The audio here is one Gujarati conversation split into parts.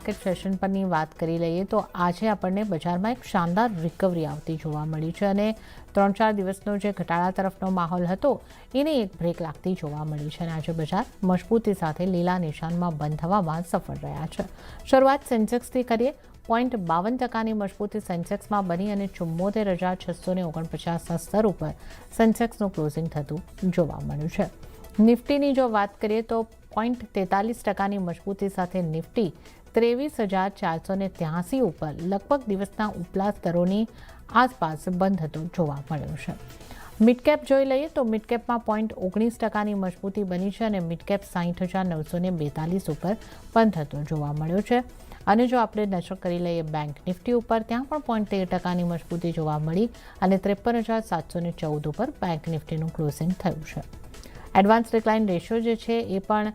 માર્કેટ સેશન પરની વાત કરી લઈએ તો આજે આપણને બજારમાં એક શાનદાર રિકવરી આવતી જોવા મળી છે અને 3-4 દિવસનો જે ઘટાડા તરફનો માહોલ હતો એને એક બ્રેક લાગતી જોવા મળી છે અને આજે બજાર મજબૂતી સાથે લીલા નિશાનમાં બંધ થવામાં સફળ રહ્યા છે. શરૂઆત સેન્સેક્સથી કરીએ. 0.52%ની મજબૂતી સેન્સેક્સમાં બની અને 74,649ના સ્તર ઉપર સેન્સેક્સનું ક્લોઝિંગ થતું જોવા મળ્યું છે. નિફ્ટીની જો વાત કરીએ તો 0.43%ની મજબૂતી સાથે નિફ્ટી 23,483 ઉપર લગભગ દિવસના ઉપલા સ્તરોની આસપાસ બંધ થતો જોવા મળ્યો છે. મિડકેપ જોઈ લઈએ તો મિડકેપમાં 0.19%ની મજબૂતી બની છે અને મિડકેપ 60,942 ઉપર બંધ થતો જોવા મળ્યો છે. અને જો આપણે નજર કરી લઈએ બેંક નિફ્ટી ઉપર, ત્યાં પણ 0.13%ની મજબૂતી જોવા મળી અને 53,714 ઉપર બેંક નિફ્ટીનું ક્લોઝિંગ થયું છે. એડવાન્સ ડિક્લાઇન રેશિયો જે છે એ પણ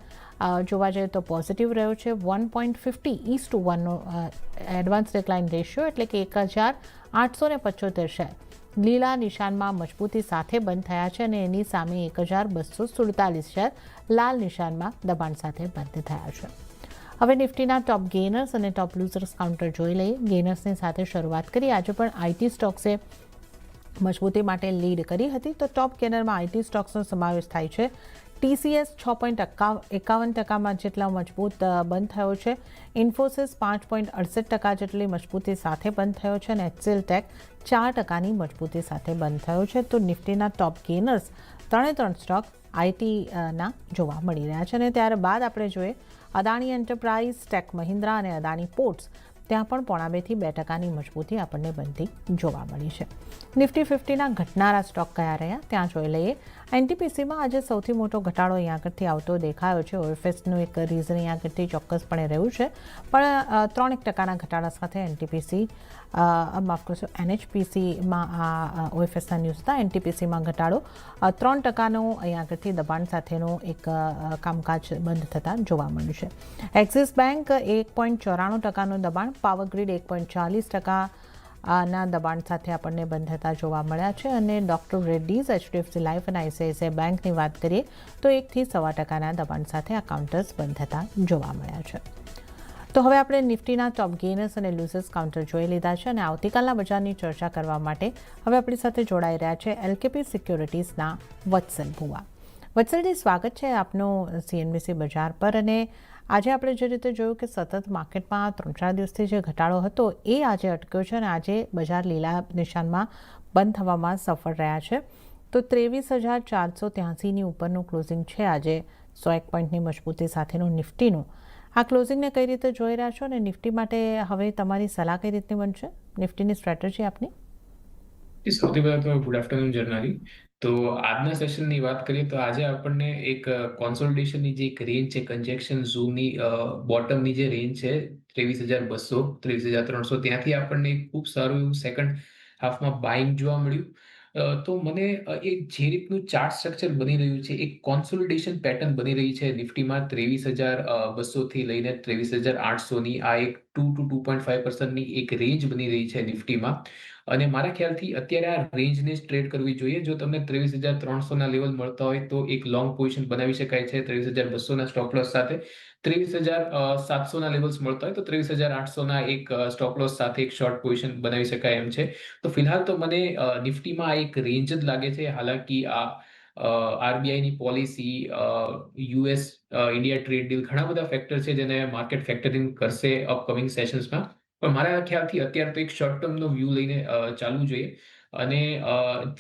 જોવા જઈએ તો પોઝિટિવ રહ્યો છે. 1.50:1નો એડવાન્સ ડિક્લાઇન રેશિયો એટલે કે 1,875 શેર લીલા નિશાનમાં મજબૂતી સાથે બંધ થયા છે અને એની સામે 1,247 શેર લાલ નિશાનમાં દબાણ સાથે બંધ થયા છે. હવે નિફ્ટીના ટોપ ગેનર્સ અને ટોપ લૂઝર્સ કાઉન્ટર જોઈ લઈએ. ગેનર્સની સાથે શરૂઆત કરી. આજે પણ આઈટી સ્ટોક્સે મજબૂતી માટે લીડ કરી હતી તો ટોપ ગેનરમાં આઈટી સ્ટોક્સનો સમાવેશ થાય છે. TCS 6.51% જેટલા મજબૂત બંધ થયો છે. ઇન્ફોસિસ 5.68% જેટલી મજબૂતી સાથે બંધ થયો છે અને HCLTech 4%ની મજબૂતી સાથે બંધ થયો છે. તો નિફ્ટીના ટોપ ગેનર્સ 3 સ્ટોક આઈટીના જોવા મળી રહ્યા છે અને ત્યારબાદ આપણે જોઈએ અદાણી એન્ટરપ્રાઇઝ, ટેક મહિન્દ્રા અને અદાણી પોર્ટ્સ, ત્યાં પણ 0.5%થી 2%ની મજબૂતી આપણને બનતી જોવા મળી છે. નિફ્ટી 50ના ઘટનારા સ્ટોક કયા રહ્યા ત્યાં જોઈ લઈએ. એનટીપીસીમાં આજે સૌથી મોટો ઘટાડો અહીંયા આગળથી આવતો દેખાયો છે. ઓએફએસનું એક રીઝન અહીંયા આગળથી ચોક્કસપણે રહ્યું છે, પણ 3% ઘટાડા સાથે એનટીપીસી માફ કરશો NHPCમાં આ ઓએફએસના ન્યૂઝ હતા. એનટીપીસીમાં ઘટાડો 3%નો અહીંયા આગળથી દબાણ સાથેનું એક કામકાજ બંધ થતાં જોવા મળ્યું છે. એક્સિસ બેંક 1.94%નું દબાણ, પાવરગ્રીડ 1.40% ના દબાણ સાથે આપણને બંધ થતા જોવા મળ્યા છે અને ડોક્ટર રેડ્ડીઝ, HDFC લાઇફ અને ICICI બેંકની વાત કરીએ તો 1થી 1.25%ના દબાણ સાથે આ કાઉન્ટર્સ બંધ થતા જોવા મળ્યા છે. તો હવે આપણે નિફ્ટીના ટોપ ગેનર્સ અને લૂઝર્સ કાઉન્ટર જોઈ લીધા છે અને આવતીકાલના બજારની ચર્ચા કરવા માટે હવે આપણી સાથે જોડાઈ રહ્યા છે LKP સિક્યોરિટીઝના વત્સલ ભુવા. વત્સલજી, સ્વાગત છે આપનું CNBC બજાર પર. અને આજે આપણે જે રીતે જોયું કે સતત માર્કેટમાં 3-4 દિવસથી જે ઘટાડો હતો એ આજે અટક્યો છે અને આજે બજાર લીલા નિશાનમાં બંધ થવામાં સફળ રહ્યા છે. તો 23,483ની ઉપરનું ક્લોઝિંગ છે આજે 101 પોઈન્ટની મજબૂતી સાથેનું નિફ્ટીનું. આ ક્લોઝિંગને કઈ રીતે જોઈ રહ્યા છો અને નિફ્ટી માટે હવે તમારી સલાહ કઈ રીતની બનશે, નિફ્ટીની સ્ટ્રેટેજી આપની? સૌથી પહેલા તો ગુડ આફ્ટરનૂન જર્નાલી. તો આજના સેશનની વાત કરીએ તો આજે આપણને એક કોન્સોલિડેશનની જે એક રેન્જ છે, કન્જેક્શન ઝોનની બોટમની જે રેન્જ છે 23,200 23,300, ત્યાંથી આપણને ખૂબ સારું એવું સેકન્ડ હાફમાં બાઇંગ જોવા મળ્યું. તો મને એ જે રીતનું ચાર્ટ સ્ટ્રક્ચર બની રહ્યું છે, એક કોન્સોલિડેશન પેટર્ન બની રહી છે નિફ્ટીમાં 23,200 થી લઈને 23,800ની આ એક 2 to 2.5%ની એક રેન્જ બની રહી છે નિફ્ટીમાં. અને મારા ખ્યાલથી અત્યારે આ રેન્જને જ ટ્રેડ કરવી જોઈએ. જો તમને 23,300ના લેવલ મળતા હોય તો એક લોંગ પોઝિશન બનાવી શકાય છે 23,200ના સ્ટોપ લોસ સાથે. 23,700ના લેવલ્સ મળતા હોય તો 23,800ના એક સ્ટોપ લોસ સાથે એક શોર્ટ પોઝિશન બનાવી શકાય એમ છે. તો ફિલહાલ તો મને નિફ્ટીમાં આ એક રેન્જ જ લાગે છે. હાલાકી આ આરબીઆઈની policy, US India trade deal, ઘણા બધા ફેક્ટર છે જેને માર્કેટ ફેક્ટરિંગ કરશે અપકમિંગ સેશન્સમાં. પણ મારા ખ્યાલથી અત્યારે તો એક શોર્ટ ટર્મનો વ્યૂ લઈને ચાલવું જોઈએ. અને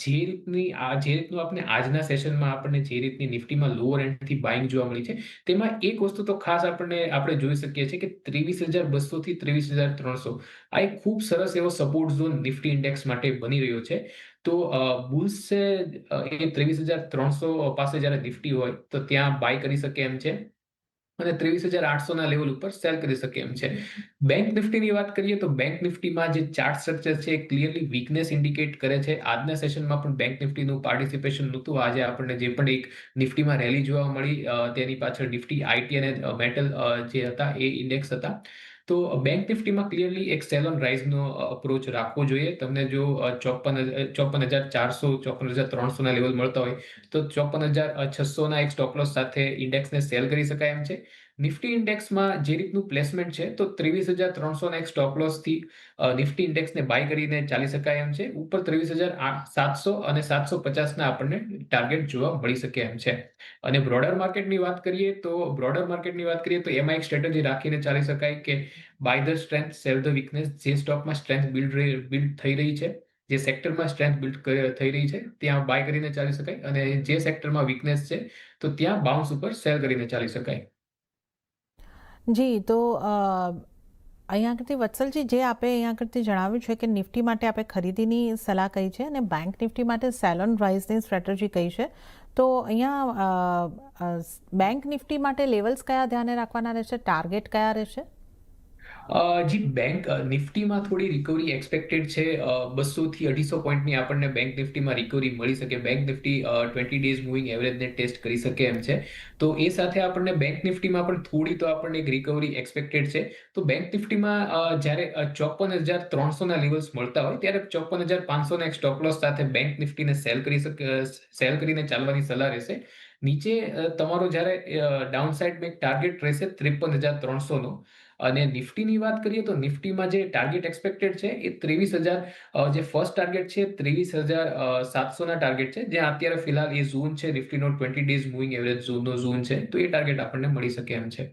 જે રીતનું આપણે આજના સેશનમાં આપણને જે રીતની નિફ્ટીમાં લોઅર એન્ડથી બાઇંગ જોવા મળી છે, તેમાં એક વસ્તુ તો ખાસ આપણે જોઈ શકીએ છીએ કે 23,200 થી 23,300 આ એક ખૂબ સરસ એવો સપોર્ટ ઝોન નિફ્ટી ઇન્ડેક્સ માટે બની રહ્યો છે. તો બુલ્સ છે એ 23,300 પાસે જ્યારે નિફ્ટી હોય તો ત્યાં બાય કરી શકે એમ છે અને 23,800ના લેવલ ઉપર સેલ કરી શકે એમ છે. બેંક નિફ્ટીની વાત કરીએ તો બેંક નિફ્ટીમાં જે ચાર્ટ સ્ટ્રક્ચર છે ક્લિયરલી વીકનેસ ઇન્ડિકેટ કરે છે. આજના સેશનમાં પણ બેંક નિફ્ટીનું પાર્ટિસિપેશન નહોતું. આજે આપણને જે પણ એક નિફ્ટીમાં રેલી જોવા મળી તેની પાછળ નિફ્ટી, આઈટી અને મેટલ જે હતા એ ઇન્ડેક્સ હતા. તો બેંક નિફ્ટીમાં ક્લિયરલી એક સેલ ઓન રાઇઝનો અપ્રોચ રાખવો જોઈએ. તમને જો 54,400 54,300ના લેવલ મળતા હોય તો 54,600ના એક સ્ટોપ લોસ સાથે ઇન્ડેક્સને સેલ કરી શકાય એમ છે. નિફ્ટી ઇન્ડેક્સમાં જે રીતનું પ્લેસમેન્ટ છે તો 23,300 ના એક સ્ટોપ લોસથી નિફ્ટી ઇન્ડેક્સને બાય કરીને ચાલી શકાય એમ છે. ઉપર 23,700 અને 750 ના આપણને ટાર્ગેટ જોવા મળી શકે એમ છે. અને બ્રોડર માર્કેટની વાત કરીએ તો એમાં એક સ્ટ્રેટેજી રાખીને ચાલી શકાય કે buy the strength sell the weakness. જે સ્ટોકમાં સ્ટ્રેન્થ બિલ્ડ થઈ રહી છે, જે સેક્ટરમાં સ્ટ્રેન્થ બિલ્ડ થઈ રહી છે ત્યાં બાય કરીને ચાલી શકાય, અને જે સેક્ટરમાં વીકનેસ છે તો ત્યાં બાઉન્સ ઉપર સેલ કરીને ચાલી શકાય. જી, તો અહીંયા આગળથી વત્સલજી, જે આપે અહીંયા આગળથી જણાવ્યું છે કે નિફ્ટી માટે આપણે ખરીદીની સલાહ કહી છે અને બેંક નિફ્ટી માટે સેલ ઓન રાઇઝની સ્ટ્રેટેજી કહી છે. તો અહીંયા બેંક નિફ્ટી માટે લેવલ્સ કયા ધ્યાને રાખવાના રહેશે, ટાર્ગેટ કયા રહેશે? જી, બેંક નિફ્ટીમાં થોડી રિકવરી એક્સપેક્ટેડ છે. 200 થી 250 પોઈન્ટની આપણને બેંક નિફ્ટીમાં રિકવરી મળી શકે. બેંક નિફ્ટી 20 ડેઝ મૂવિંગ એવરેજને ટેસ્ટ કરી શકે એમ છે. તો એ સાથે આપણને બેંક નિફ્ટીમાં પણ થોડી તો આપણને એક રિકવરી એક્સપેક્ટેડ છે. તો બેંક નિફ્ટીમાં જ્યારે 54,300 ના લેવલ્સ મળતા હોય ત્યારે 54,500 ના એક સ્ટોપ લોસ સાથે બેંક નિફ્ટીને સેલ કરીને ચાલવાની સલાહ રહેશે. નીચે તમારો જ્યારે ડાઉનસાઇડ એક ટાર્ગેટ રહેશે 53,300 નો. અને નિફ્ટીની વાત કરીએ તો નિફ્ટીમાં જે ટાર્ગેટ એક્સપેક્ટેડ છે એ 23,000, જે ફર્સ્ટ ટાર્ગેટ છે 23,700 ના ટાર્ગેટ છે, જ્યાં અત્યારે ફિલહાલ એ ઝોન છે નિફ્ટીનો 20 ડેઝ મૂવિંગ એવરેજ ઝોનનો ઝોન છે, તો એ ટાર્ગેટ આપણને મળી શકે એમ છે.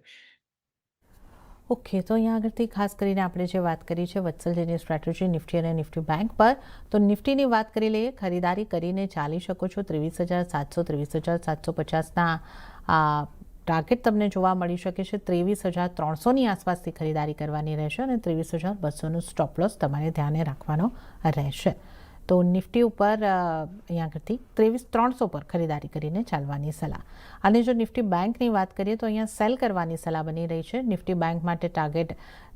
ઓકે, તો અહીંયા આગળથી ખાસ કરીને આપણે જે વાત કરી છે વત્સલજીની સ્ટ્રેટેજી નિફ્ટી અને નિફ્ટી બેંક પર, તો નિફ્ટીની વાત કરી લઈએ. ખરીદારી કરીને ચાલી શકો છો. 23,700, 23,750ના ટાર્ગેટ તમને જોવા મળી શકે છે. 23,300ની આસપાસથી ખરીદારી કરવાની રહેશે અને 23,200નું સ્ટોપ લોસ તમારે ધ્યાને રાખવાનો રહેશે. તો નિફ્ટી ઉપર અહીંયા આગળથી 23,300 પર ખરીદારી કરીને ચાલવાની સલાહ. અને જો નિફ્ટી બેંકની વાત કરીએ તો અહીંયા સેલ કરવાની સલાહ બની રહી છે. નિફ્ટી બેંક માટે ટાર્ગેટ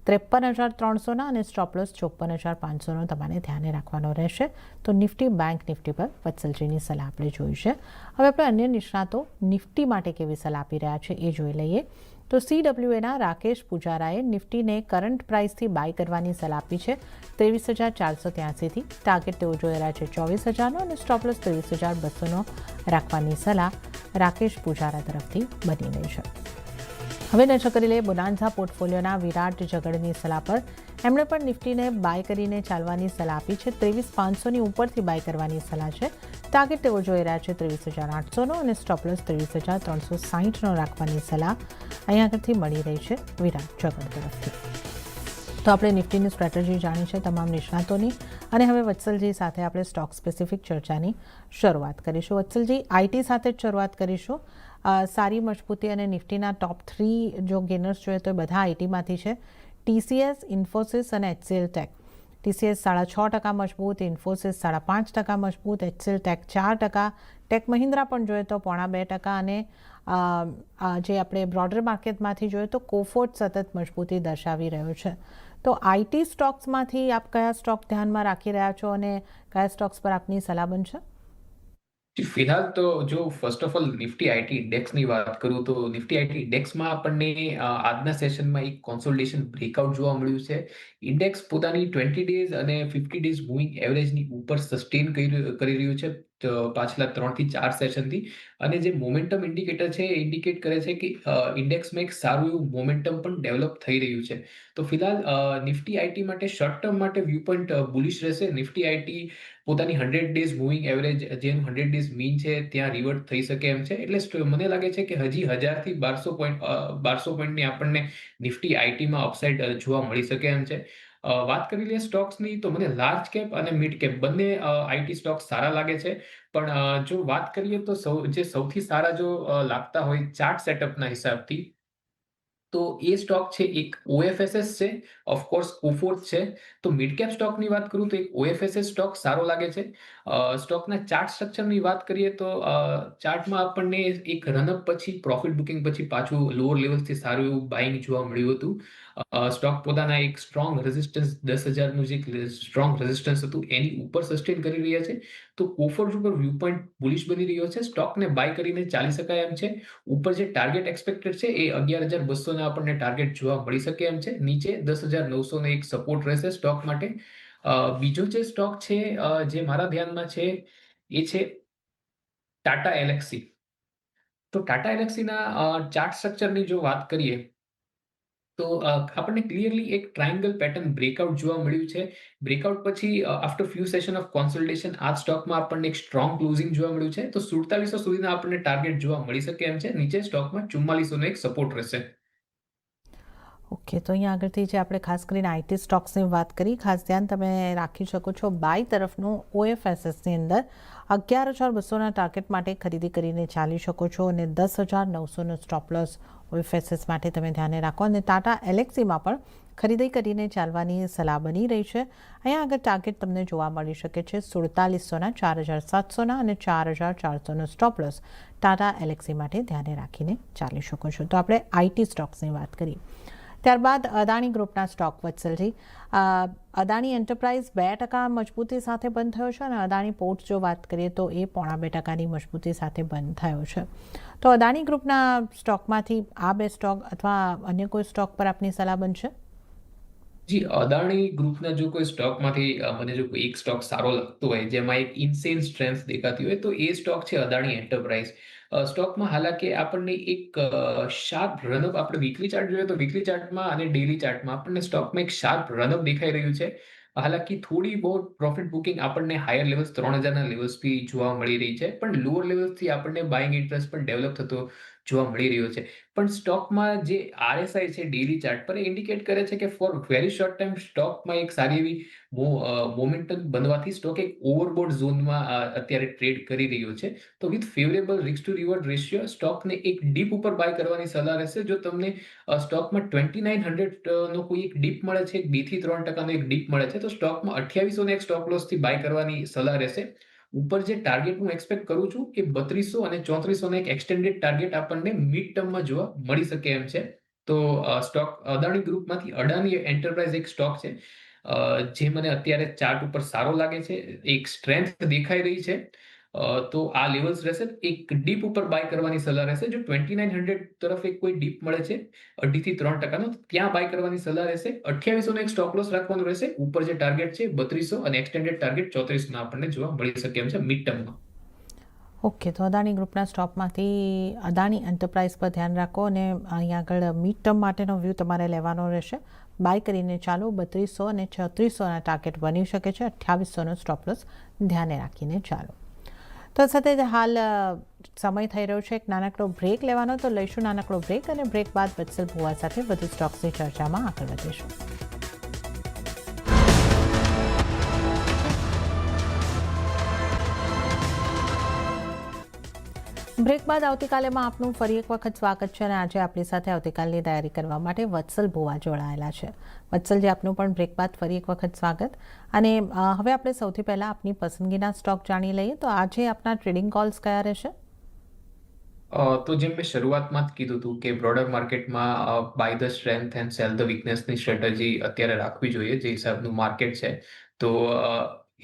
53,300ના અને સ્ટોપ લોસ 54,500નો તમારે ધ્યાને રાખવાનો રહેશે. તો નિફ્ટી બેંક નિફ્ટી પર વત્સલજીની સલાહ આપણે જોઈ છે. હવે આપણે અન્ય નિષ્ણાતો નિફ્ટી માટે કેવી સલાહ આપી રહ્યા છે એ જોઈ લઈએ. તો CWAના રાકેશ પૂજારાએ નિફ્ટીને કરંટ પ્રાઇસથી બાય કરવાની સલાહ આપી છે 23,483થી. ટાર્ગેટ તેઓ જોઈ રહ્યા છે 24,000નો અને સ્ટોપ લોસ 23,200નો રાખવાની સલાહ રાકેશ પૂજારા તરફથી બની રહી છે. હવે નજર કરી લઈએ બોનાન્ઝા પોર્ટફોલિયોના વિરાટ ઝઘડની સલાહ પર. એમણે પણ નિફ્ટીને બાય કરીને ચાલવાની સલાહ આપી છે. 23,500ની ઉપરથી બાય કરવાની સલાહ છે. ટાર્ગેટ તેઓ જોઈ રહ્યા છે 23,800નો અને સ્ટોપ લોસ 23,360નો રાખવાની સલાહ અહીંયા આગળથી મળી રહી છે વિરાટ ઝઘડ તરફથી. તો આપણે નિફ્ટીની સ્ટ્રેટેજી જાણી છે તમામ નિષ્ણાતોની, અને હવે વત્સલજી સાથે આપણે સ્ટોક સ્પેસિફિક ચર્ચાની શરૂઆત કરીશું. વત્સલજી, આઈટી સાથે જ શરૂઆત કરીશું. સારી મજબૂતી અને નિફ્ટીના ટોપ 3 જો ગેનર્સ જોઈએ તો બધા આઈટીમાંથી છે. TCS, ઇન્ફોસિસ અને HCL ટેક. TCS 6.5% મજબૂત, ઇન્ફોસિસ 5.5% મજબૂત, HCL ટેક 4%, ટેક મહિન્દ્રા પણ જોઈએ તો 0.5%, અને જે આપણે બ્રોડર માર્કેટમાંથી જોઈએ તો કોફોર્ટ સતત મજબૂતી દર્શાવી રહ્યો છે. તો આઈટી સ્ટોક્સમાંથી આપ કયા સ્ટોક ધ્યાનમાં રાખી રહ્યા છો અને કયા સ્ટોક્સ પર આપની સલાહ બનશે? ફિલહાલ તો જો first of all Nifty IT ઇન્ડેક્સની વાત કરું તો નિફ્ટી આઈટી ઇન્ડેક્સમાં આપણને આજના સેશનમાં એક કોન્સોલિડેશન બ્રેકઆઉટ જોવા મળ્યું છે. ઇન્ડેક્સ પોતાની 20 ડેઝ અને 50 ડેઝ મૂવિંગ એવરેજની ઉપર સસ્ટેન કરી રહ્યું છે પાછલા 3 થી 4 સેશનથી. અને જે મોમેન્ટમ ઇન્ડિકેટર છે એ ઇન્ડિકેટ કરે છે કે ઇન્ડેક્સમાં એક સારું એવું મોમેન્ટમ પણ ડેવલપ થઈ રહ્યું છે. તો ફિલહાલ નિફ્ટી આઈટી માટે શોર્ટ ટર્મ માટે વ્યૂ પોઈન્ટ બુલિશ રહેશે. નિફ્ટી આઈટી પોતાની 100 ડેઝ મૂવિંગ એવરેજ, જેનું 100 ડેઝ મીન છે, ત્યાં રિવર્ટ થઈ શકે એમ છે. એટલે મને લાગે છે કે હજી 1000 થી 1200 પોઈન્ટની આપણને નિફ્ટી આઈટીમાં અપસાઇડ જોવા મળી શકે એમ છે. વાત કરી લઈએ સ્ટોક્સની તો મને લાર્જ કેપ અને મિડ કેપ બંને આઈટી સ્ટોક્સ સારા લાગે છે. પણ જો વાત કરીએ તો જે સૌથી સારા જો લાગતા હોય ચાર્ટ સેટઅપના હિસાબથી, તો એ સ્ટોક છે એક OFSS છે, ઓફકોર્સ કોફોર્ટ છે. તો મિડ કેપ સ્ટોકની વાત કરું તો એક OFSS સ્ટોક સારો લાગે છે. સ્ટોકના ચાર્ટ સ્ટ્રક્ચરની વાત કરીએ તો ચાર્ટમાં આપણને એક રનઅપ પછી પ્રોફિટ બુકિંગ પછી પાછું લોઅર લેવલથી સારું એવું બાઇંગ જોવા મળ્યું હતું. સ્ટોક પોતાના એક સ્ટ્રોંગ રેઝિસ્ટન્સ 10,000નું જે સ્ટ્રોંગ રેઝિસ્ટન્સ હતું એની ઉપર સસ્ટેન કરી રહ્યા છે. તો કોફોર્ટ ઉપર વ્યૂ પોઈન્ટ બુલિશ બની રહ્યો છે. સ્ટોકને બાય કરીને ચાલી શકાય એમ છે. ઉપર જે ટાર્ગેટ એક્સપેક્ટેડ છે એ 11,200 ના આપણને ટાર્ગેટ જોવા મળી શકે એમ છે. નીચે 10,900 નો એક સપોર્ટ રહેશે સ્ટોક માટે. બીજો જે સ્ટોક છે જે મારા ધ્યાનમાં છે એ છે ટાટા એલેક્સી. તો ટાટા એલ્ક્સીના ચાર્ટ સ્ટ્રક્ચરની જો વાત કરીએ તો આપણને ક્લિયરલી એક ટ્રાયેંગલ પેટર્ન બ્રેકઆઉટ જોવા મળ્યું છે. બ્રેકઆઉટ પછી after few session of consolidation આ સ્ટોકમાં આપણને એક સ્ટ્રોંગ ક્લોઝિંગ જોવા મળ્યું છે. તો 4700 સુધીના આપણને ટાર્ગેટ જોવા મળી શકે એમ છે. નીચે સ્ટોકમાં 4400 નો એક સપોર્ટ રહેશે. ઓકે, તો અહીંયા આગળથી જે આપણે ખાસ કરીને આઈટી સ્ટોક્સની વાત કરી, ખાસ ધ્યાન તમે રાખી શકો છો બાય તરફનું OFSSની અંદર 11,200ના ટાર્ગેટ માટે ખરીદી કરીને ચાલી શકો છો અને 10,900નો સ્ટોપ લોસ OFSS માટે તમે ધ્યાને રાખો અને ટાટા એલેક્સીમાં પણ ખરીદી કરીને ચાલવાની સલાહ બની રહી છે. અહીંયા આગળ ટાર્ગેટ તમને જોવા મળી શકે છે 4700ના, 4,700ના અને 4,400નો સ્ટોપ લોસ ટાટા એલેક્સી માટે ધ્યાને રાખીને ચાલી શકો છો. તો આપણે આઈટી સ્ટોક્સની વાત કરી. ત્યારબાદ અદાણી ગ્રુપના સ્ટોક વત્સલજી, અદાણી એન્ટરપ્રાઇઝ 2% મજબૂતી સાથે બંધ થયો છે અને અદાણી પોર્ટ્સ જો વાત કરીએ તો એ 0.5% મજબૂતી સાથે બંધ થયો છે. તો અદાણી ગ્રુપના સ્ટોકમાંથી આ બે સ્ટોક અથવા અન્ય કોઈ સ્ટોક પર આપની સલાહ બનશે? જી, અદાણી ગ્રુપના જો કોઈ સ્ટોકમાંથી મને જો કોઈ એક સ્ટોક સારો લાગતો હોય, જેમાં એક ઇન્સેન સ્ટ્રેન્થ દેખાતી હોય, તો એ સ્ટોક છે અદાણી એન્ટરપ્રાઇઝ. સ્ટોકમાં હાલાકી આપણને એક શાર્પ રનઅપ આપણે વીકલી ચાર્ટ જોઈએ તો વીકલી ચાર્ટમાં અને ડેલી ચાર્ટમાં આપણને સ્ટોકમાં એક શાર્પ રનઅપ દેખાઈ રહ્યું છે. હાલાકી થોડી બહુ પ્રોફિટ બુકિંગ આપણને હાયર લેવલ્સ 3000ના લેવલ્સથી જોવા મળી રહી છે, પણ લોઅર લેવલ્સથી આપણને બાઇંગ ઇન્ટરેસ્ટ પણ ડેવલપ થતો જોવા મળી રહ્યો છે. પણ સ્ટોકમાં જે RSI છે ડેલી ચાર્ટ પર ઇન્ડિકેટ કરે છે કે ફોર વેરી શોર્ટ ટાઈમ સ્ટોકમાં એક સારી એવી મોમેન્ટમ બનવાથી સ્ટોક એક ઓવરબોટ ઝોનમાં અત્યારે ટ્રેડ કરી રહ્યો છે. તો with favourable risk to reward ratio સ્ટોકને એક ડીપ ઉપર બાય કરવાની સલાહ રહેશે. જો તમને સ્ટોકમાં 2900 નો કોઈ એક ડીપ મળે છે, 2 થી 3% એક ડીપ મળે છે, તો સ્ટોકમાં 2800 ને એક સ્ટોપ લોસ થી બાય કરવાની સલાહ રહેશે. ઉપર જે ટાર્ગેટ હું એક્સપેક્ટ કરું છું કે 3200 અને 3400 નો એક એક્સટેન્ડેડ ટાર્ગેટ આપણને મિડ ટર્મમાં જોવા મળી શકે એમ છે. તો સ્ટોક અદાણી ગ્રુપમાંથી અદાણી એન્ટરપ્રાઇઝ એક સ્ટોક છે જે મને અત્યારે ચાર્ટ ઉપર સારો લાગે છે, એક સ્ટ્રેન્થ દેખાઈ રહી છે. તો આ લેવલ્સ રહેશે. એક ડીપ ઉપર બાય કરવાની સલાહ રહેશે. જો 2900 તરફ એક કોઈ ડીપ મળે છે 2.5 થી 3%, ત્યાં બાય કરવાની સલાહ રહેશે. 2800 નો એક સ્ટોપ લોસ રાખવાનું રહેશે. ઉપર જે ટાર્ગેટ છે 3200 અને એક્સટેન્ડેડ ટાર્ગેટ 3400 આપણને જોવા મળી શકે એમ છે મિડ ટર્મમાં. ઓકે, તો અદાણી ગ્રુપના સ્ટોકમાંથી અદાણી એન્ટરપ્રાઇઝ પર ધ્યાન રાખો અને અહીંયા આગળ મિડ ટર્મ માટેનો વ્યૂ તમારે લેવાનો રહેશે. બાય કરીને ચાલો 3200 અને 3600ના ટાર્ગેટ બની શકે છે. 2800નો સ્ટોપ લોસ ધ્યાને રાખીને ચાલો. તો સાથે જ હાલ સમય થઈ રહ્યો છે એક નાનકડો બ્રેક લેવાનો, તો લઈશું નાનકડો બ્રેક અને બ્રેક બાદ વત્સલ ભુવા સાથે વધુ સ્ટોક્સની ચર્ચામાં આગળ વધીશું. બ્રેક બાદ આવતીકાલેમાં આપનું ફરી એક વખત સ્વાગત છે અને આજે આપણી સાથે આવતીકાલની તૈયારી કરવા માટે વત્સલ ભુવા જોડાયેલા છે. વત્સલજી, આપનું પણ બ્રેક બાદ ફરી એક વખત સ્વાગત. અને હવે આપણે સૌથી પહેલાં આપની પસંદગીના સ્ટોક જાણી લઈએ. તો આજે આપના ટ્રેડિંગ કોલ્સ કયા રહેશે? તો જેમ મેં શરૂઆતમાં જ કીધું હતું કે બ્રોડર માર્કેટમાં buy the strength and sell the વીકનેસની સ્ટ્રેટેજી અત્યારે રાખવી જોઈએ, જે હિસાબનું માર્કેટ છે. તો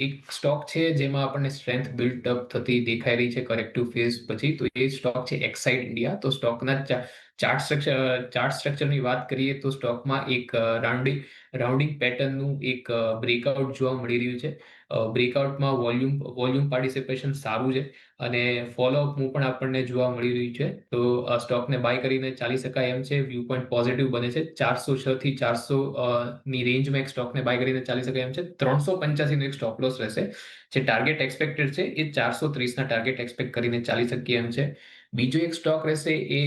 એક સ્ટોક છે જેમાં આપણને સ્ટ્રેન્થ બિલ્ટ અપ થતી દેખાઈ રહી છે કરેક્ટિવ ફેઝ પછી, તો એ સ્ટોક છે એક્સાઇડ ઇન્ડિયા. તો સ્ટોકના ચાર્ટ સ્ટ્રક્ચરની વાત કરીએ તો સ્ટોકમાં એક રાઉન્ડિંગ પેટર્નનું એક બ્રેકઆઉટ જોવા મળી રહ્યું છે. બ્રેકઆઉટમાં વોલ્યુમ પાર્ટિસિપેશન સારું છે અને ફોલોઅપ પણ આપણને જોવા મળી રહ્યું છે. તો સ્ટોકને બાય કરીને ચાલી શકાય એમ છે. વ્યૂ પોઈન્ટ પોઝિટિવ બને છે. 406 થી 400 ની રેન્જમાં એક સ્ટોકને બાય કરીને ચાલી શકાય એમ છે. 385 નો એક સ્ટોપ લોસ રહેશે. જે ટાર્ગેટ એક્સપેક્ટેડ છે એ 430ના ટાર્ગેટ એક્સપેક્ટ કરીને ચાલી શકીએ એમ છે. બીજો એક સ્ટોક રહેશે એ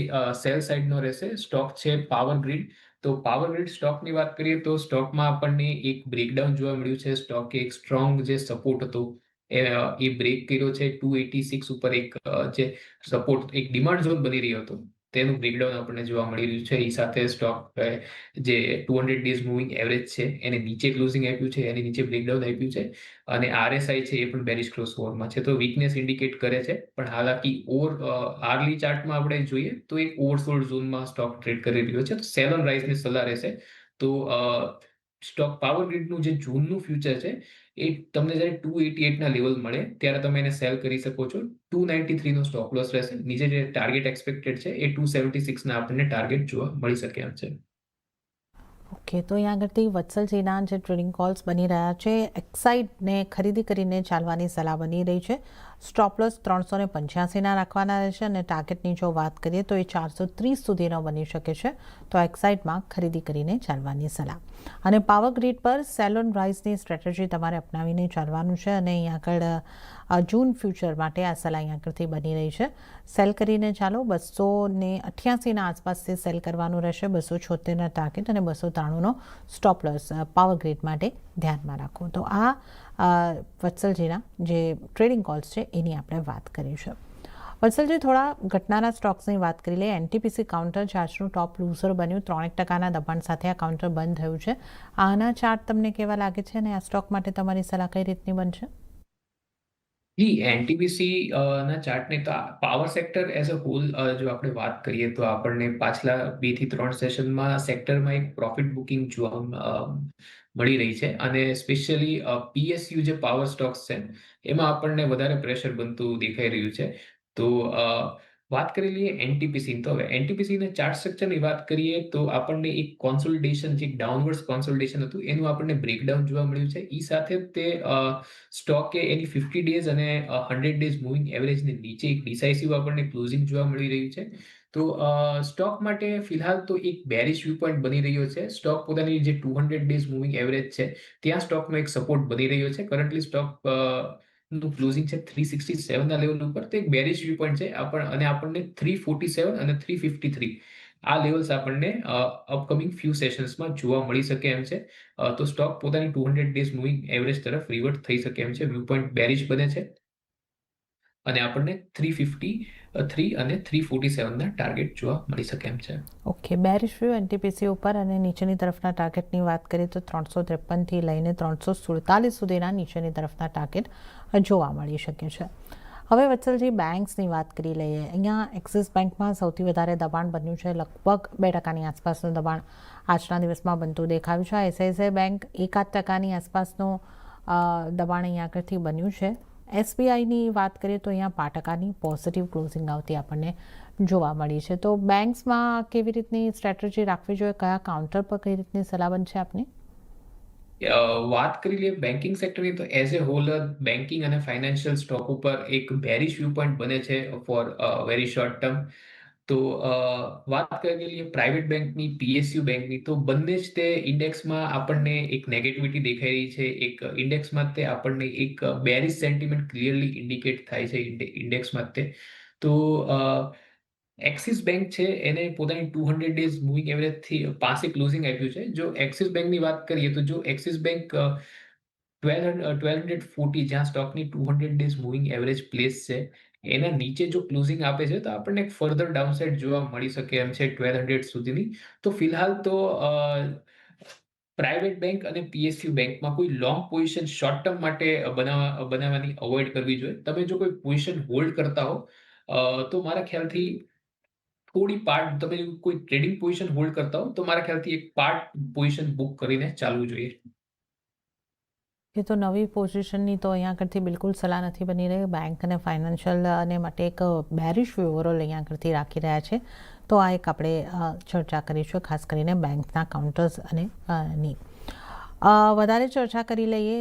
સેલ સાઇડનો રહેશે. સ્ટોક છે પાવર ગ્રીડ. તો પાવર ગ્રીડ સ્ટોકની વાત કરીએ તો સ્ટોકમાં આપણને એક બ્રેકડાઉન જોવા મળ્યું છે. સ્ટોકે એક સ્ટ્રોંગ જે સપોર્ટ હતો એ બ્રેક કર્યો છે. 286 ઉપર એક જે સપોર્ટ એક ડિમાન્ડ ઝોન બની રહ્યો હતો તેનું બ્રેકડાઉન આપણને જોવા મળી રહ્યું છે. એ સાથે સ્ટોક જે 200 ડેઝ મૂવિંગ એવરેજ છે એને નીચે ક્લોઝિંગ આપ્યું છે, એની નીચે બ્રેકડાઉન આપ્યું છે અને RSI છે એ પણ બેરિશ ક્રોસ ઓવરમાં છે. તો વીકનેસ ઇન્ડિકેટ કરે છે. પણ હાલાકી આર્લી ચાર્ટમાં આપણે જોઈએ તો એક ઓવરસોલ્ડ ઝોનમાં સ્ટોક ટ્રેડ કરી રહ્યો છે. તો સેલ ઓન રાઇઝની સલાહ રહેશે. તો સ્ટોક પાવર ગ્રીડનું જે જૂનનું ફ્યુચર છે એ તમને જ્યારે 288ના લેવલ મળે ત્યારે તમે એને સેલ કરી શકો છો. 293 નો સ્ટોપ લોસ રહેશે. નીચે જે ટાર્ગેટ એક્સપેક્ટેડ છે એ 276ના આપણને ટાર્ગેટ જોવા મળી શકે એમ છે. ઓકે, તો અહીંયા આગળથી વત્સલજીના જે ટ્રેડિંગ કોલ્સ બની રહ્યા છે, એક્સાઇડને ખરીદી કરીને ચાલવાની સલાહ બની રહી છે. સ્ટોપ લોસ 385ના રાખવાના રહેશે અને ટાર્ગેટની જો વાત કરીએ તો એ 430 સુધીનો બની શકે છે, તો એક્સાઇટમાં ખરીદી કરીને ચાલવાની સલાહ. અને પાવર ગ્રીડ પર સેલ ઓન રાઇઝની સ્ટ્રેટેજી તમારે અપનાવીને ચાલવાનું છે અને અહીંયા આગળ જૂન ફ્યુચર માટે આ સલાહ અહીંયા આગળથી બની રહી છે. સેલ કરીને ચાલો, 288ના આસપાસથી સેલ કરવાનું રહેશે, 276ના ટાર્ગેટ અને 293નો સ્ટોપ લોસ પાવર ગ્રીડ માટે ધ્યાનમાં રાખો. તો આ વત્સલજીના જે ટ્રેડિંગ કોલ્સ છે એની આપણે વાત કરી છે. વત્સલજી, થોડા ઘટનાના સ્ટોક્સની વાત કરી લઈએ. એનટીપીસી કાઉન્ટર જે આજનું ટોપ લૂઝર બન્યું, 3% દબાણ સાથે આ કાઉન્ટર બંધ થયું છે. આના ચાર્ટ તમને કેવા લાગે છે અને આ સ્ટોક માટે તમારી સલાહ કઈ રીતની બનશે? જી, એનટીપીસી ના ચાર્ટને તો power sector as a whole જો આપણે વાત કરીએ તો આપણને પાછલા 2 થી 3 સેશનમાં સેક્ટરમાં એક પ્રોફિટ બુકિંગ જોવા મળી રહી છે અને સ્પેશિયલી પીએસયુ જે પાવર સ્ટોક્સ છે એમાં આપણને વધારે પ્રેશર બનતું દેખાઈ રહ્યું છે. તો વાત કરી લઈએ એનટીપીસી. તો હવે એનટીપીસીના ચાર્ટ સ્ટ્રક્ચરની વાત કરીએ તો આપણને એક કોન્સોલિડેશન, જે ડાઉનવર્ડ કોન્સોલિડેશન હતું એનું આપણને બ્રેકડાઉન જોવા મળ્યું છે. એ સાથે તે સ્ટોકે એની 50 ડેઝ અને 100 ડેઝ મૂવિંગ એવરેજની નીચે એક ડિસાઇસિવ આપણને ક્લોઝિંગ જોવા મળી રહ્યું છે. તો સ્ટોક માટે ફિલહાલ તો એક બેરિશ વ્યૂ પોઈન્ટ બની રહ્યો છે. સ્ટોક પોતાની જે 200 ડેઝ મૂવિંગ એવરેજ છે ત્યાં સ્ટોકનો એક સપોર્ટ બની રહ્યો છે. કરન્ટલી સ્ટોક નું ક્લોઝિંગ છે 367 ના લેવલ ઉપર. તો એક બેરિશ વ્યૂ પોઈન્ટ છે અને આપણને 347 અને 353 આ લેવલ્સ આપણને અપકમિંગ ફ્યુ સેશન્સમાં જોવા મળી શકે એમ છે. તો સ્ટોક પોતાની 200 ડેઝ મૂવિંગ એવરેજ તરફ રિવર્ટ થઈ શકે એમ છે. વ્યૂ પોઈન્ટ બેરિશ બને છે અને આપણને 353 અને 347ના ટાર્ગેટ જોવા મળી શકે એમ છે. ઓકે, બેરિશ વ્યૂ એનટીપીસી ઉપર અને નીચેની તરફના ટાર્ગેટની વાત કરીએ તો 353થી લઈને 347 સુધીના નીચેની તરફના ટાર્ગેટ જોવા મળી શકે છે. હવે વત્સલજી, બેંક્સની વાત કરી લઈએ. અહીંયા એક્સિસ બેંકમાં સૌથી વધારે દબાણ બન્યું છે, લગભગ 2%ની આસપાસનું દબાણ આજના દિવસમાં બનતું દેખાયું છે. આઈસીઆઈસીઆઈ બેંક 1-8%ની આસપાસનું દબાણ અહીંયા આગળથી બન્યું છે. એસબીઆઈની વાત કરીએ તો અહીંયા 5%ની પોઝિટિવ ક્લોઝિંગ આવતી આપણને જોવા મળી છે. તો બેંક્સમાં કેવી રીતની સ્ટ્રેટેજી રાખવી જોઈએ, કયા કાઉન્ટર પર કઈ રીતની સલાહ બનશે આપની? વાત કરી લઈએ બેન્કિંગ સેક્ટરની તો એઝ એ હોલ બેન્કિંગ અને ફાઇનાન્શિયલ સ્ટોક ઉપર એક બેરિશ વ્યૂ પોઈન્ટ બને છે ફોર વેરી શોર્ટ ટર્મ. તો વાત કરી લઈએ પ્રાઇવેટ બેંકની, પીએસયુ બેંકની, તો બંને જ તે ઇન્ડેક્સમાં આપણને એક નેગેટિવિટી દેખાઈ રહી છે. એક ઇન્ડેક્સમાં તે આપણને એક બેરિશ સેન્ટિમેન્ટ ક્લિયરલી ઇન્ડિકેટ થાય છે ઇન્ડેક્સમાં તે. તો એક્સિસ બેંક છે એને પોતાની 200 ડેઝ મૂવિંગ એવરેજથી પાસે ક્લોઝિંગ આપ્યું છે. જો એક્સિસ બેંકની વાત કરીએ તો જો એક્સિસ બેંક 1240, જ્યાં સ્ટોકની 200 ડેઝ મૂવિંગ એવરેજ પ્લેસ છે, એના નીચે જો ક્લોઝિંગ આપે છે તો આપણને એક ફર્ધર ડાઉનસાઇડ જોવા મળી શકે એમ છે 1200 સુધીની. તો ફિલહાલ તો પ્રાઇવેટ બેંક અને પીએસયુ બેંકમાં કોઈ લોંગ પોઝિશન શોર્ટ ટર્મ માટે બનાવવાની અવોઇડ કરવી જોઈએ. તમે જો કોઈ પોઝિશન હોલ્ડ કરતા હો તો મારા ખ્યાલથી તમે કોઈ ટ્રેડિંગ પોઝિશન હોલ્ડ કરતા હો તો મારા ખ્યાલથી એક પાર્ટ પોઝિશન બુક કરીને ચાલવું જોઈએ. એ તો નવી પોઝિશનની તો અહીંયા આગળથી બિલકુલ સલાહ નથી બની રહી. બેંક અને ફાઇનાન્શિયલ અને માટે એક બેરિશ વ્યૂ ઓવરઓલ અહીંયા આગળથી રાખી રહ્યા છે. તો આ એક આપણે ચર્ચા કરીશું, ખાસ કરીને બેંકના કાઉન્ટર્સ અને ની વધારે ચર્ચા કરી લઈએ.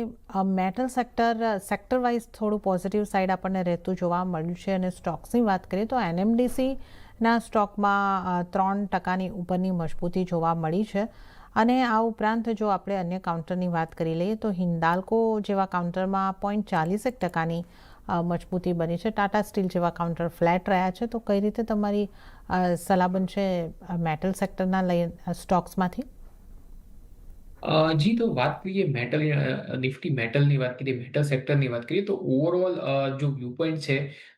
મેટલ સેક્ટર વાઇઝ થોડું પોઝિટિવ સાઈડ આપણને રહેતું જોવા મળ્યું છે. અને સ્ટોક્સની વાત કરીએ તો એનએમડીસીના સ્ટોકમાં 3%ની ઉપરની મજબૂતી જોવા મળી છે. અને આ ઉપરાંત જો આપણે અન્ય કાઉન્ટરની વાત કરી લઈએ તો હિન્દાલ્કો જેવા કાઉન્ટરમાં 0.41%ની મજબૂતી બની છે. ટાટા સ્ટીલ જેવા કાઉન્ટર ફ્લેટ રહ્યા છે. તો કઈ રીતે તમારી સલાહ બનશે મેટલ સેક્ટરના સ્ટોક્સમાંથી? જી, તો વાત કરીએ નિફ્ટી મેટલની વાત કરીએ, મેટલ સેક્ટરની વાત કરીએ તો ઓવરઓલ જો વ્યૂ પોઈન્ટ છે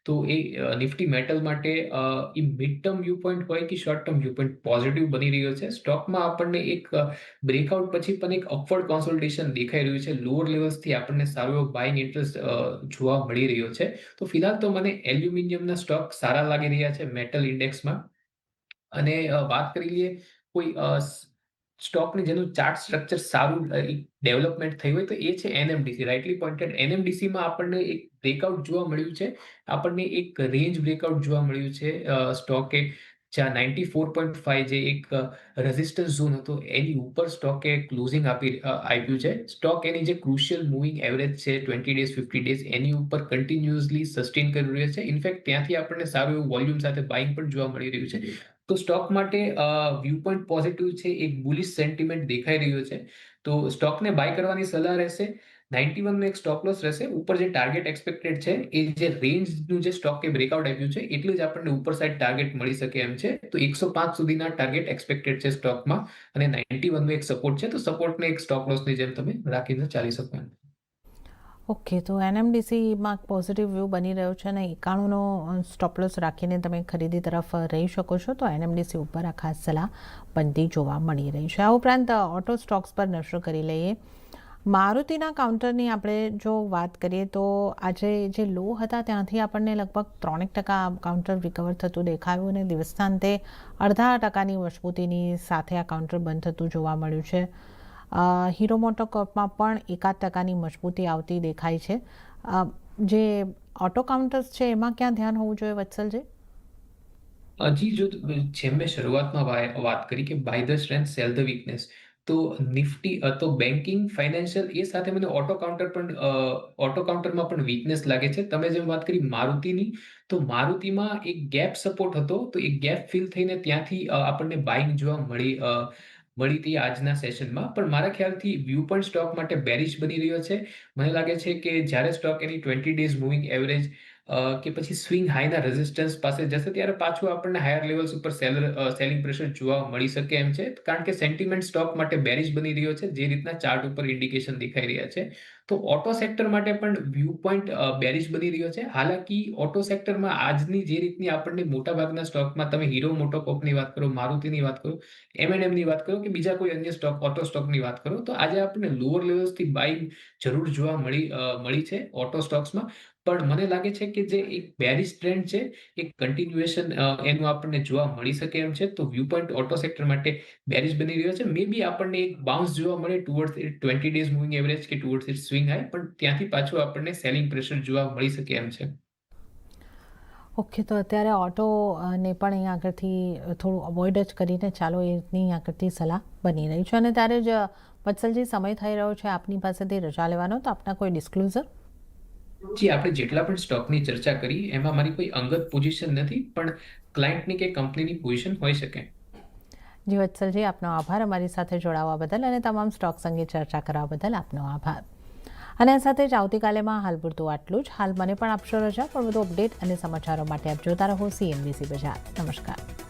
તો એ નિફ્ટી મેટલ માટે એ મિડ ટર્મ વ્યૂ પોઈન્ટ હોય કે short term view point positive બની રહ્યો છે. સ્ટોકમાં આપણને એક બ્રેકઆઉટ પછી પણ એક અપવર્ડ કોન્સોલિડેશન દેખાઈ રહ્યું છે. લોઅર લેવલ્સથી આપણને સારો એવો બાઇંગ ઇન્ટરેસ્ટ જોવા મળી રહ્યો છે. તો ફિલહાલ તો મને એલ્યુમિનિયમના સ્ટોક સારા લાગી રહ્યા છે મેટલ ઇન્ડેક્સમાં. અને વાત કરી લઈએ કોઈ સ્ટોકની જેનું ચાર્ટ સ્ટ્રક્ચર સારું ડેવલપમેન્ટ થઈ હોય તો એ છે એનએમડીસી. રાઇટલી પોઇન્ટેડ એનએમડીસીમાં આપણને એક બ્રેકઆઉટ જોવા મળ્યું છે. આપણને એક રેન્જ બ્રેકઆઉટ જોવા મળ્યું છે સ્ટોકે જ્યાં 94.5 જે એક રેઝિસ્ટન્સ ઝોન હતો એની ઉપર સ્ટોકે ક્લોઝિંગ આપ્યું છે. સ્ટોક એની જે ક્રુશિયલ મૂવિંગ એવરેજ છે 20 ડેઝ 50 ડેઝ એની ઉપર કન્ટિન્યુઅસલી સસ્ટેન કરી રહ્યો છે. ઇનફેક્ટ ત્યાંથી આપણને સારું એવું વોલ્યુમ સાથે બાઇંગ પણ જોવા મળી રહ્યું છે. તો સ્ટોક માટે વ્યૂ પોઈન્ટ પોઝિટિવ છે, એક બુલિશ સેન્ટિમેન્ટ દેખાઈ રહ્યો છે. તો સ્ટોકને બાય કરવાની સલાહ રહેશે. 91 નો એક સ્ટોપ લોસ રહેશે. ઉપર જે ટાર્ગેટ એક્સપેક્ટેડ છે એ જે રેન્જનું જે સ્ટોકે બ્રેકઆઉટ આપ્યું છે એટલું જ આપણને ઉપર સાઈડ ટાર્ગેટ મળી શકે એમ છે. તો 105 સુધીના ટાર્ગેટ એક્સપેક્ટેડ છે સ્ટોકમાં અને 91 નો એક સપોર્ટ છે. તો સપોર્ટને એક સ્ટોપ લોસની જેમ તમે રાખીને ચાલી શકો એમ. ઓકે, તો એનએમડીસીમાં પોઝિટિવ વ્યૂ બની રહ્યો છે અને 91નો સ્ટોપ લોસ રાખીને તમે ખરીદી તરફ રહી શકો છો. તો એનએમડીસી ઉપર આ ખાસ સલાહ બનતી જોવા મળી રહી છે. આ ઉપરાંત ઓટો સ્ટોક્સ પર નજર કરી લઈએ. મારુતિના કાઉન્ટરની આપણે જો વાત કરીએ તો આજે જે લો હતા ત્યાંથી આપણને લગભગ 3% કાઉન્ટર રિકવર થતું દેખાયું અને દિવસના અંતે 0.5%ની મજબૂતીની સાથે આ કાઉન્ટર બંધ થતું જોવા મળ્યું છે. હીરો મોટોકોર્પમાં પણ 1% મજબૂતી આવતી દેખાય છે. જે ઓટો કાઉન્ટર્સ છે એમાં ક્યાં ધ્યાન હોવું જોઈએ વત્સલજી? હજી જો જેમ મેં શરૂઆતમાં વાત કરી કે buy the strength sell the weakness, તો નિફ્ટી તો બેન્કિંગ ફાઇનાન્શિયલ એ સાથે મને ઓટો કાઉન્ટરમાં પણ વીકનેસ લાગે છે. તમે જેમ વાત કરી મારુતિની, તો મારુતિમાં એક ગેપ સપોર્ટ હતો, તો એક ગેપ ફિલ થઈને ત્યાંથી આપણને બાઇંગ જોવા મળી હતી આજના સેશનમાં. પણ મારા ખ્યાલથી વ્યૂ પોઈન્ટ સ્ટોક માટે બેરિશ બની રહ્યો છે. મને લાગે છે કે જ્યારે સ્ટોક એની 20 ડેઝ મૂવિંગ એવરેજ કે પછી સ્વિંગ હાઈના રેઝિસ્ટન્સ પાસે જશે ત્યારે પાછું આપણને હાયર લેવલ્સ ઉપર સેલિંગ પ્રેશર જોવા મળી શકે એમ છે. કારણ કે સેન્ટિમેન્ટ સ્ટોક માટે બેરિશ બની રહ્યો છે, જે રીતના ચાર્ટ ઉપર ઇન્ડિકેશન દેખાઈ રહ્યા છે. તો ઓટો સેક્ટર માટે પણ વ્યૂ પોઈન્ટ બેરિશ બની રહ્યો છે. હાલાકી ઓટો સેક્ટરમાં આજની જે રીતની આપણને મોટાભાગના સ્ટોકમાં તમે હીરો મોટોકોર્પની વાત કરો, મારુતિની વાત કરો, M&Mની વાત કરો કે બીજા કોઈ અન્ય ઓટો સ્ટોકની વાત કરો, તો આજે આપણને લોઅર લેવલ્સથી બાઇંગ જરૂર જોવા મળી છે ઓટો સ્ટોક્સમાં. પણ મને લાગે છે કે જે એક બેરિશ ટ્રેન્ડ છે, એક કન્ટિન્યુએશન એનું આપણને જોવા મળી શકે એમ છે. તો વ્યૂ પોઈન્ટ ઓટો સેક્ટર માટે બેરિશ બની રહ્યો છે. મે બી આપણને એક બાઉન્સ જોવા મળે ટુવર્ડ્સ 20 ડેઝ મૂવિંગ એવરેજ કે ટુવર્ડ્સ ઇટ સ્વિંગ હાઈ, પણ ત્યાંથી પાછું આપણને સેલિંગ પ્રેશર જોવા મળી શકે એમ છે. ઓકે, તો અત્યારે ઓટોને પણ અહીં આગળથી થોડું અવોઇડ જ કરીને ચાલો એની આગળથી સલાહ બની રહી છે. અને ત્યારે જ વત્સલજી સમય થઈ રહ્યો છે આપની પાસેથી રજા લેવાનો, તો આપના કોઈ ડિસ્ક્લોઝર? જી, આપણે જેટલા પણ સ્ટોકની ચર્ચા કરી એમાં મારી કોઈ અંગત પોઝિશન નથી, પણ ક્લાયન્ટની કે કંપનીની પોઝિશન હોઈ શકે. જી વત્સલજી, આપનો આભાર અમારી સાથે જોડાવા બદલ અને તમામ સ્ટોક્સ અંગે ચર્ચા કરવા બદલ આપનો આભાર. અને આ સાથે જ આવતીકાલેમાં હાલ પૂરતું આટલું જ. હાલ મને પણ આપશો રજા, પણ વધુ અપડેટ અને સમાચારો માટે આપ જોતા રહો CNBC બજાર. નમસ્કાર.